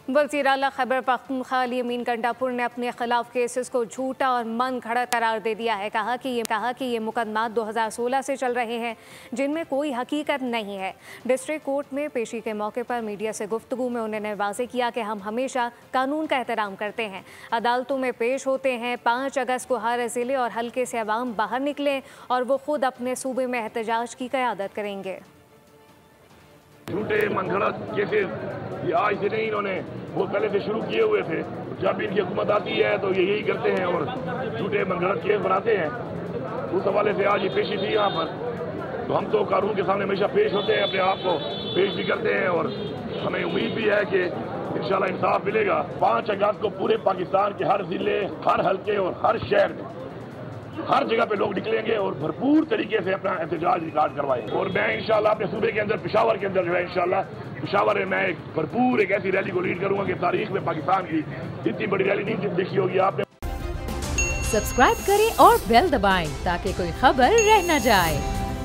वज़ीर आला खैबर पख्तूनख्वा अली अमीन कंडापुर ने अपने खिलाफ केसेस को झूठा और मन घड़त करार दे दिया है। कहा कि ये मुकदमा 2016 से चल रहे हैं जिनमें कोई हकीकत नहीं है। डिस्ट्रिक्ट कोर्ट में पेशी के मौके पर मीडिया से गुफ्तगू में उन्होंने वाज़ेह किया कि हम हमेशा कानून का एहतराम करते हैं, अदालतों में पेश होते हैं। 5 अगस्त को हर ज़िले और हल्के से अवाम बाहर निकलें और वो खुद अपने सूबे में एहतजाज की क़यादत करेंगे। झूठे मनगढ़ंत केसेस ये आज से नहीं, इन्होंने बहुत पहले से शुरू किए हुए थे। जब भी इनकी हुकूमत आती है तो ये यही करते हैं और झूठे मनगढ़ंत केस बनाते हैं। उस हवाले से आज ये पेशी थी यहाँ पर, तो हम तो कानून के सामने हमेशा पेश होते हैं, अपने आप को पेश भी करते हैं और हमें उम्मीद भी है कि इंशाल्लाह इंसाफ मिलेगा। 5 अगस्त को पूरे पाकिस्तान के हर जिले, हर हल्के और हर शहर में हर जगह पे लोग निकलेंगे और भरपूर तरीके से अपना एहतजाज रिकॉर्ड करवाएंगे। और मैं इंशाल्लाह अपने सूबे के अंदर पेशावर के अंदर जो है इंशाल्लाह पेशावर में मैं भरपूर एक ऐसी रैली को लीड करूंगा कि तारीख में पाकिस्तान की इतनी बड़ी रैली नहीं देखी होगी आपने। सब्सक्राइब करें और बेल दबाएं ताकि कोई खबर रह न जाए।